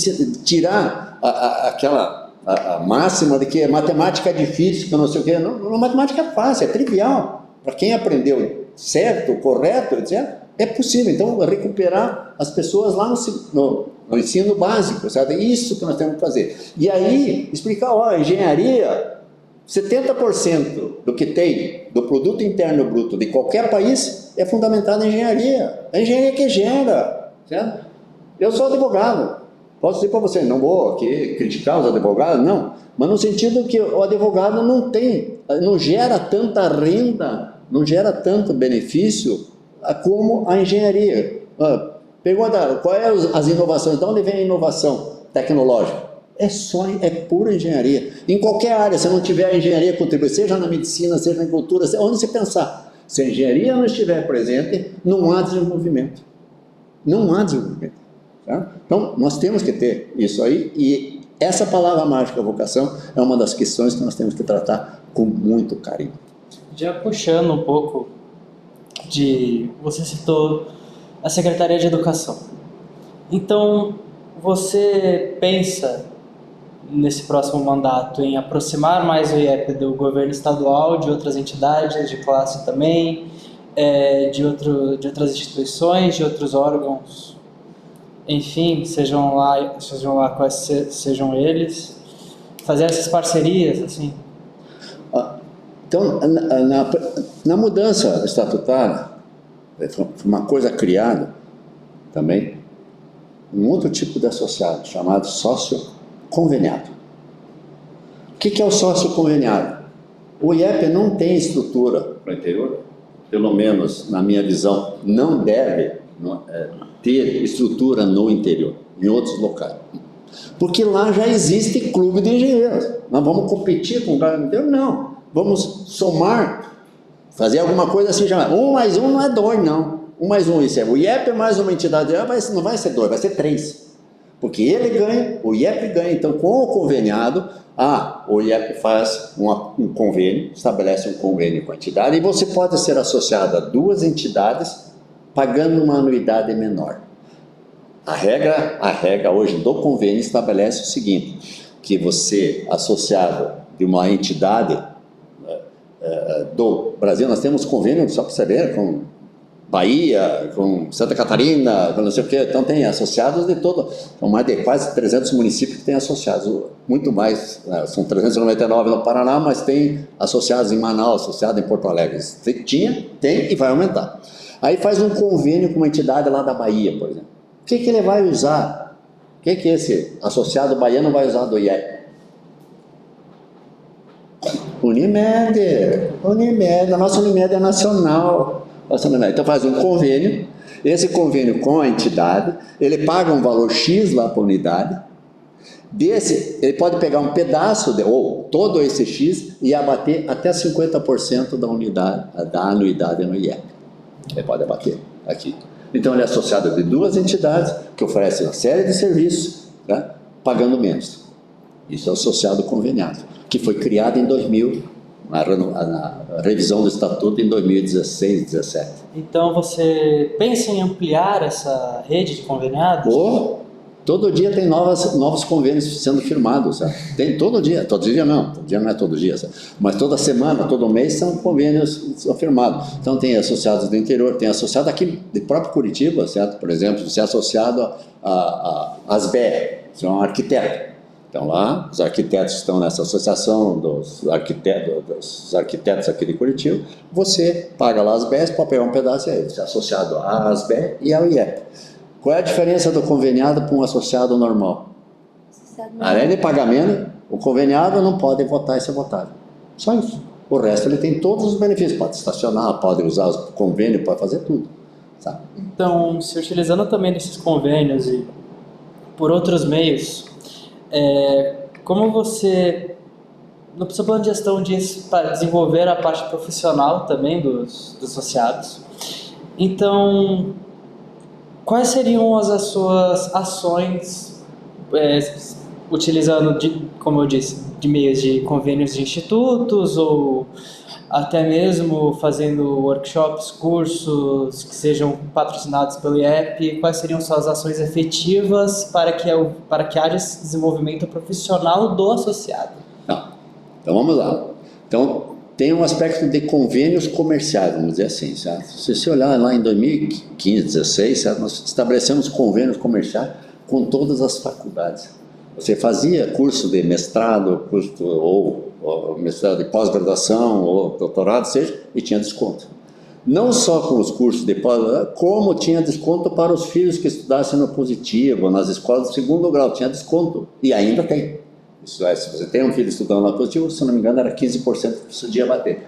tirar aquela máxima de que matemática é difícil, que não sei o quê. Não, matemática é fácil, é trivial. Para quem aprendeu certo, correto, etc., é possível. Então, recuperar as pessoas lá no ensino básico, certo? É isso que nós temos que fazer. E aí, explicar, engenharia, 70% do que tem do produto interno bruto de qualquer país é fundamentado em engenharia. É a engenharia que gera, certo? Eu sou advogado. Posso dizer para você, não vou aqui criticar os advogados, não. Mas no sentido que o advogado não gera tanta renda, não gera tanto benefício como a engenharia. Pergunta, qual é as inovações? De onde vem a inovação tecnológica? É pura engenharia. Em qualquer área, se não tiver a engenharia contribuir, seja na medicina, seja na agricultura, onde você pensar, se a engenharia não estiver presente, não há desenvolvimento. Não há desenvolvimento. Tá? Então, nós temos que ter isso aí, e essa palavra mágica, vocação, é uma das questões que nós temos que tratar com muito carinho.
Já puxando um pouco você citou a Secretaria de Educação. Então, você pensa nesse próximo mandato em aproximar mais o IEP do governo estadual, de outras entidades, de classe também, de outras instituições, de outros órgãos, enfim, sejam lá quais sejam eles, fazer essas parcerias, assim?
Então, na mudança estatutária, foi uma coisa criada também, um outro tipo de associado, chamado sócio conveniado. O que é o sócio conveniado? O IEP não tem estrutura para o interior, pelo menos na minha visão, não deve ter estrutura no interior, em outros locais. Porque lá já existe clube de engenheiros. Nós vamos competir com o cara inteiro? Não. Vamos somar, fazer alguma coisa assim, chamada 1 mais 1 não é 2, não. 1 mais 1, isso é o IEP mais uma entidade, não vai ser 2, vai ser 3. Porque ele ganha, o IEP ganha. Então, com o conveniado, o IEP faz um convênio, estabelece um convênio com a entidade, e você pode ser associado a 2 entidades, pagando uma anuidade menor. A regra hoje do convênio estabelece o seguinte, que você, associado de uma entidade do Brasil, nós temos convênio, só para saber, com Bahia, com Santa Catarina, com não sei o quê, então tem associados de todo, são mais de quase 300 municípios que têm associados, muito mais, são 399 no Paraná, mas tem associados em Manaus, associados em Porto Alegre, tem e vai aumentar. Aí faz um convênio com uma entidade lá da Bahia, por exemplo. O que ele vai usar? O que esse associado baiano vai usar do IEP? Unimed, a nossa Unimed é nacional. Então faz um convênio, esse convênio com a entidade, ele paga um valor X lá para a unidade, ele pode pegar um pedaço, ou todo esse X, e abater até 50% da anuidade no IEP. Ele pode abater aqui. Então ele é associado de 2 entidades que oferecem uma série de serviços, né, pagando menos. Isso é o associado conveniado, que foi criado em 2000, na revisão do estatuto em 2016, 2017.
Então você pensa em ampliar essa rede de conveniados?
Todo dia tem novos convênios sendo firmados, sabe? Tem todo dia não é todo dia, sabe? Mas toda semana, todo mês são convênios são firmados. Então tem associados do interior, tem associado aqui de próprio Curitiba, certo? Por exemplo, você é associado a ASBE, você é um arquiteto. Então lá, os arquitetos estão nessa associação dos arquitetos aqui de Curitiba, você paga lá as BES para pegar um pedaço aí, você é associado à ASBE e ao IEP. Qual é a diferença do conveniado para um associado normal? Além de pagamento, o conveniado não pode votar e ser votado. Só isso. O resto ele tem todos os benefícios, pode estacionar, pode usar o convênio, pode fazer tudo. sabe?
Então, se utilizando também desses convênios e por outros meios, como você, no seu plano de gestão, diz para desenvolver a parte profissional também dos associados, então, quais seriam as suas ações, utilizando, como eu disse, de meios de convênios de institutos ou até mesmo fazendo workshops, cursos que sejam patrocinados pelo IEP? Quais seriam suas ações efetivas para que haja esse desenvolvimento profissional do associado?
Não. Então vamos lá. Então tem um aspecto de convênios comerciais, vamos dizer assim, certo? Se você olhar lá em 2015, 2016, certo? Nós estabelecemos convênios comerciais com todas as faculdades. Você fazia curso de mestrado, curso ou mestrado de pós-graduação ou doutorado, seja, e tinha desconto. Não só com os cursos de pós-graduação, como tinha desconto para os filhos que estudassem no Positivo, nas escolas de segundo grau, tinha desconto, e ainda tem. Isso é, se você tem um filho estudando na Positivo, se não me engano, era 15% que você podia bater.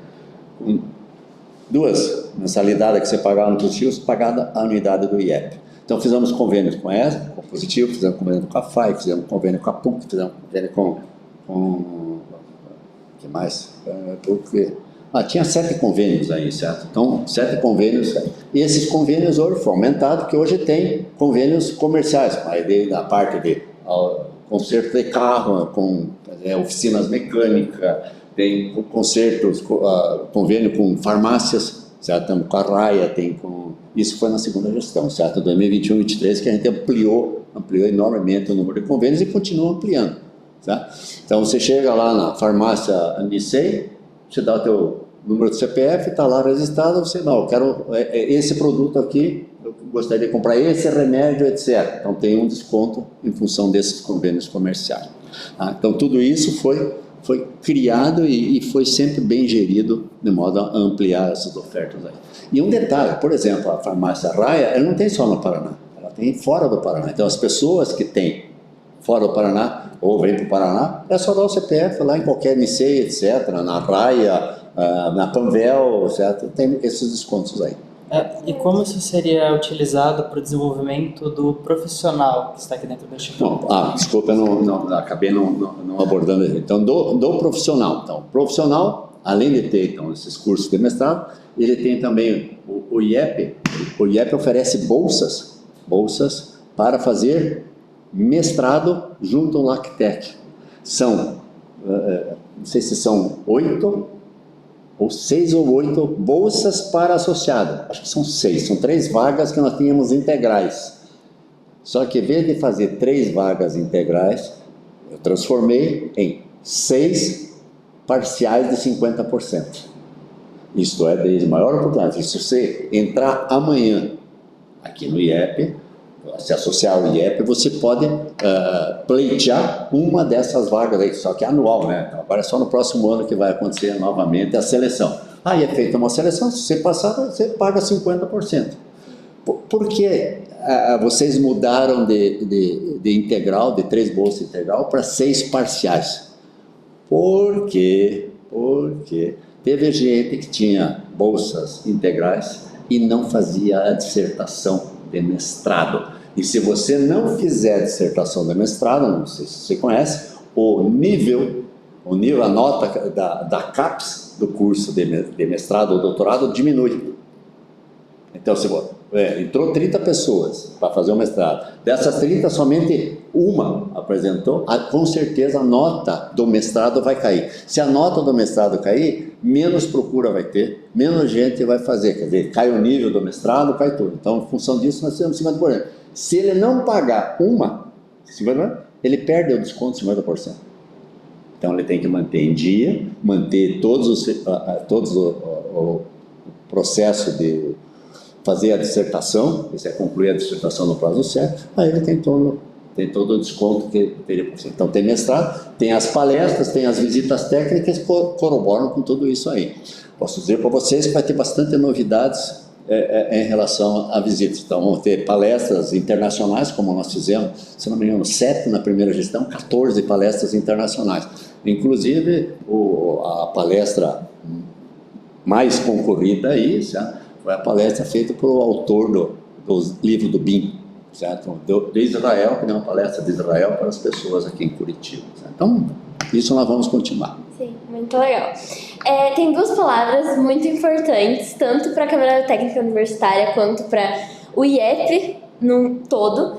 Duas mensalidades que você pagava no Positivo, você pagava a anuidade do IEP. Então fizemos convênios com essa, com o Positivo, fizemos convênio com a FAI, fizemos convênio com a PUC, fizemos convênio com o que mais? Tinha 7 convênios aí, certo? Então, 7 convênios. E esses convênios hoje foram aumentados, que hoje tem convênios comerciais, aí da parte de conserto de carro, com oficinas mecânicas, tem consertos, convênio com farmácias, certo? Estamos com a Raia, tem com... Isso foi na segunda gestão, certo? 2021 e 2023, que a gente ampliou enormemente o número de convênios e continua ampliando, certo? Então, você chega lá na farmácia Anicei, você dá o teu número de CPF, está lá registrado, você, não, eu quero esse produto aqui, eu gostaria de comprar esse remédio, etc. Então, tem um desconto em função desses convênios comerciais. Tá? Então, tudo isso foi criado e foi sempre bem gerido de modo a ampliar essas ofertas aí. E um detalhe, por exemplo, a farmácia Raia, ela não tem só no Paraná, ela tem fora do Paraná. Então, as pessoas que têm fora do Paraná, ou vêm para o Paraná, é só dar o CPF lá em qualquer NC, etc., na Raia, na Panvel, certo? Tem esses descontos aí.
E como isso seria utilizado para o desenvolvimento do profissional que está aqui dentro do Instituto?
Desculpa, eu acabei não abordando. Então, do profissional. Então, profissional, além de ter então, esses cursos de mestrado, ele tem também o IEP. O IEP oferece bolsas para fazer mestrado junto ao LACTEC. São, não sei se são 6 ou 8 bolsas para associado. Acho que são 6, são 3 vagas que nós tínhamos integrais. Só que, em vez de fazer 3 vagas integrais, eu transformei em 6 parciais de 50%. Isto é, de maior oportunidade. Se você entrar amanhã aqui no IEP, se associar ao IEP, você pode pleitear uma dessas vagas aí, só que é anual, né? Agora é só no próximo ano que vai acontecer novamente a seleção. Aí é feita uma seleção, se você passar, você paga 50%. Por que vocês mudaram de integral, de 3 bolsas integral, para 6 parciais? Porque teve gente que tinha bolsas integrais e não fazia a dissertação de mestrado. E se você não fizer a dissertação de mestrado, não sei se você conhece, a nota da CAPES do curso de mestrado ou doutorado diminui. Então, entrou 30 pessoas para fazer o mestrado. Dessas 30, somente uma apresentou, com certeza a nota do mestrado vai cair. Se a nota do mestrado cair, menos procura vai ter, menos gente vai fazer. Quer dizer, cai o nível do mestrado, cai tudo. Então, em função disso, nós temos 50%. Se ele não pagar uma, ele perde o desconto de 50%. Então, ele tem que manter em dia, manter todos o processo de fazer a dissertação, se concluir a dissertação no prazo certo, aí ele tem todo o desconto que teria por cento. Então tem mestrado, tem as palestras, tem as visitas técnicas que corroboram com tudo isso aí. Posso dizer para vocês que vai ter bastante novidades em relação a visitas. Então vamos ter palestras internacionais, como nós fizemos, se não me engano, 7 na primeira gestão, 14 palestras internacionais. Inclusive a palestra mais concorrida aí, foi a palestra feita pelo autor do livro do BIM, certo? De Israel, que deu uma palestra de Israel para as pessoas aqui em Curitiba. Certo? Então, isso nós vamos continuar.
Sim, muito legal. Tem duas palavras muito importantes, tanto para a Câmara Técnica Universitária quanto para o IEP num todo,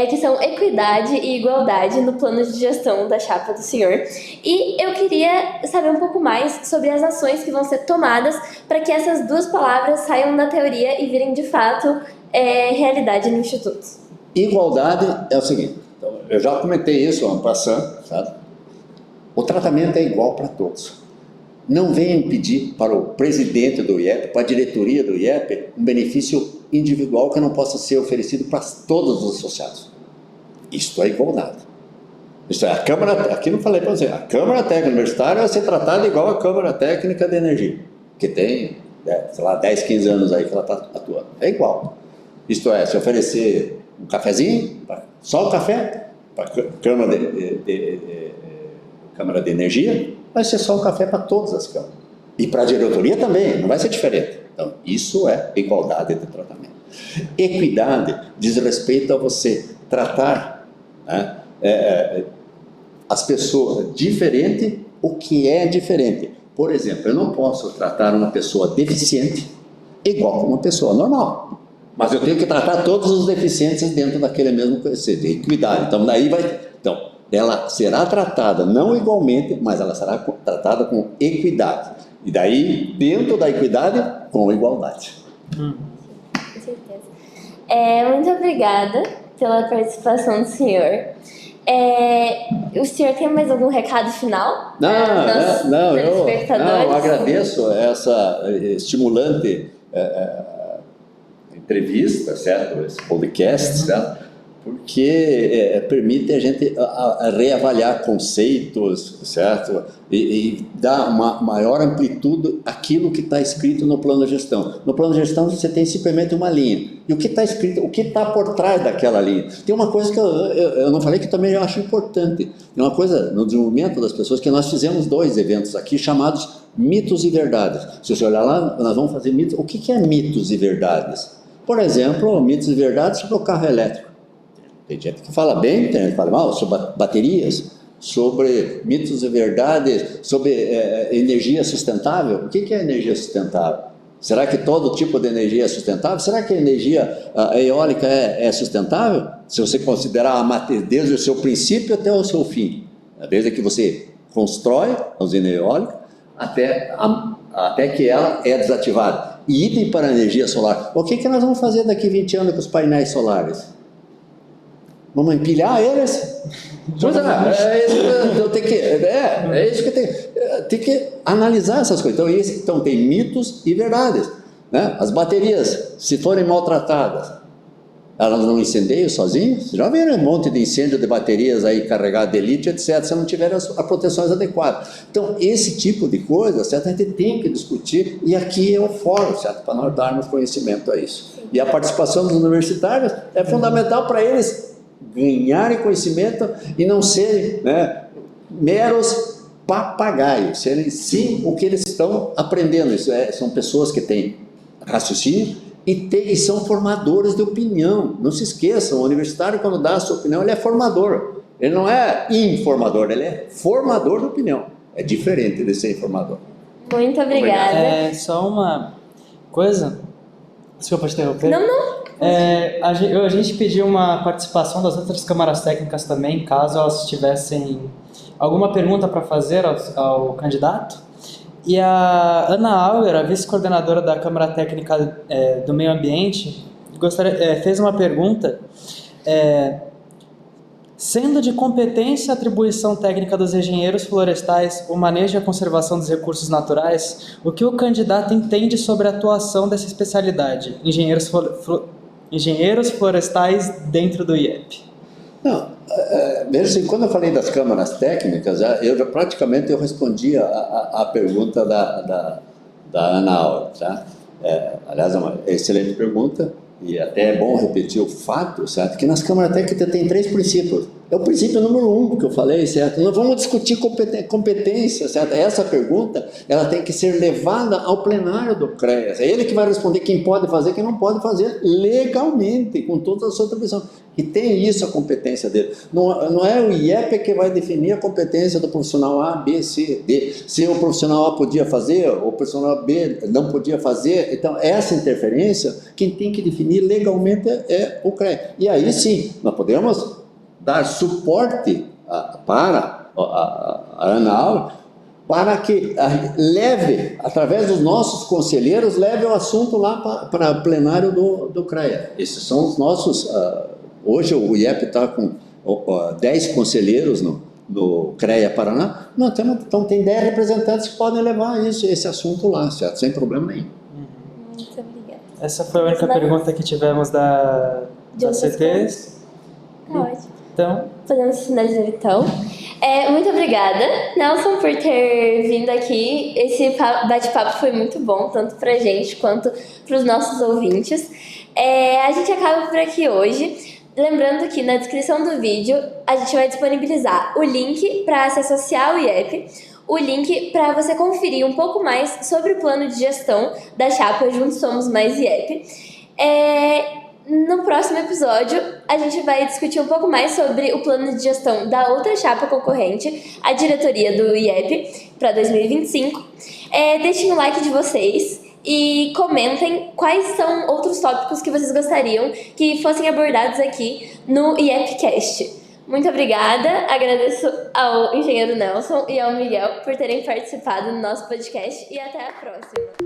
que são equidade e igualdade no plano de gestão da chapa do senhor. E eu queria saber um pouco mais sobre as ações que vão ser tomadas para que essas duas palavras saiam da teoria e virem de fato realidade no Instituto.
Igualdade é o seguinte, então, eu já comentei isso ano passado, sabe? O tratamento é igual para todos. Não venham pedir para o presidente do IEP, para a diretoria do IEP, um benefício individual que não possa ser oferecido para todos os associados. Isto é igualdade. Isso é a Câmara, aqui não falei para você, a Câmara Técnica Universitária vai ser tratada igual a Câmara Técnica de Energia, que tem, sei lá, 10, 15 anos aí que ela está atuando. É igual. Isto é, se oferecer um cafezinho, só o café, para a Câmara de Energia, vai ser só o café para todas as câmaras. E para a diretoria também, não vai ser diferente. Então, isso é igualdade de tratamento. Equidade diz respeito a você tratar, né, as pessoas diferente, o que é diferente. Por exemplo, eu não posso tratar uma pessoa deficiente igual a uma pessoa normal. Mas eu tenho que tratar todos os deficientes dentro daquele mesmo conceito de equidade. Então, daí ela será tratada não igualmente, mas ela será tratada com equidade. E daí, dentro da equidade, com igualdade.
Com certeza. Muito obrigada pela participação do senhor. O senhor tem mais algum recado final?
Não, eu agradeço essa estimulante entrevista, certo? Esse podcast, certo? Porque permite a gente reavaliar conceitos, certo? E dar uma maior amplitude àquilo que está escrito no plano de gestão. No plano de gestão você tem simplesmente uma linha. E o que está escrito, o que está por trás daquela linha? Tem uma coisa que eu não falei que também eu acho importante. Tem uma coisa no desenvolvimento das pessoas que nós fizemos 2 eventos aqui chamados mitos e verdades. Se você olhar lá, nós vamos fazer mitos. O que é mitos e verdades? Por exemplo, mitos e verdades sobre o carro elétrico. Tem gente que fala bem, tem gente que fala mal, sobre baterias, sobre mitos e verdades, sobre energia sustentável. O que é energia sustentável? Será que todo tipo de energia é sustentável? Será que a energia eólica é sustentável? Se você considerar a matéria desde o seu princípio até o seu fim, desde que você constrói a usina eólica até que ela é desativada. E idem para a energia solar. O que nós vamos fazer daqui 20 anos com os painéis solares? Vamos empilhar eles? Pois é isso que tem que analisar essas coisas. Então tem mitos e verdades, né? As baterias, se forem maltratadas, elas não incendeiam sozinhas? Já viram um monte de incêndio de baterias aí carregadas de lítio, etc., se não tiver as proteções adequadas. Então, esse tipo de coisa, certo? A gente tem que discutir, e aqui é o fórum, certo? Para nós darmos conhecimento a isso. E a participação dos universitários é fundamental para eles ganharem conhecimento e não serem, né, meros papagaios, serem sim o que eles estão aprendendo. Isso são pessoas que têm raciocínio e são formadores de opinião. Não se esqueçam, o universitário, quando dá a sua opinião, ele é formador. Ele não é informador, ele é formador de opinião. É diferente de ser informador.
Muito obrigada.
Só uma coisa. Desculpa te interromper.
Não.
A gente pediu uma participação das outras câmaras técnicas também, caso elas tivessem alguma pergunta para fazer ao candidato. E a Ana Auer, a vice-coordenadora da Câmara Técnica do Meio Ambiente, fez uma pergunta. Sendo de competência a atribuição técnica dos engenheiros florestais o manejo e a conservação dos recursos naturais, o que o candidato entende sobre a atuação dessa especialidade, engenheiros florestais dentro do IEP?
Não, mesmo assim, quando eu falei das câmaras técnicas, eu praticamente respondi a pergunta da Ana Aura, tá? Aliás, é uma excelente pergunta, e até é bom repetir o fato, certo? Que nas câmaras técnicas tem 3 princípios. É o princípio número 1 que eu falei, certo? Nós vamos discutir competência, certo? Essa pergunta, ela tem que ser levada ao plenário do CREAS. É ele que vai responder quem pode fazer e quem não pode fazer legalmente, com toda a sua atribuição. E tem isso a competência dele. Não é o IEP que vai definir a competência do profissional A, B, C, D. Se o profissional A podia fazer, o profissional B não podia fazer. Então, essa interferência, quem tem que definir legalmente é o CREAS. E aí sim, nós podemos dar suporte para a Ana Aula, para que leve, através dos nossos conselheiros, leve o assunto lá para o plenário do CREA. Esses são os nossos... hoje o IEP está com 10 conselheiros no CREA Paraná. Nós temos, então tem 10 representantes que podem levar esse assunto lá, certo? Sem problema nenhum.
Muito obrigada.
Essa foi a única pergunta que tivemos da CTs.
Tá ótimo.
Então,
Podemos finalizar então. Muito obrigada, Nelson, por ter vindo aqui. Esse bate-papo foi muito bom, tanto pra gente quanto para os nossos ouvintes. A gente acaba por aqui hoje. Lembrando que na descrição do vídeo a gente vai disponibilizar o link para se associar ao IEP, o link para você conferir um pouco mais sobre o plano de gestão da chapa Juntos Somos Mais IEP. No próximo episódio, a gente vai discutir um pouco mais sobre o plano de gestão da outra chapa concorrente, a diretoria do IEP, para 2025. Deixem o like de vocês e comentem quais são outros tópicos que vocês gostariam que fossem abordados aqui no IEPcast. Muito obrigada, agradeço ao engenheiro Nelson e ao Miguel por terem participado do nosso podcast e até a próxima.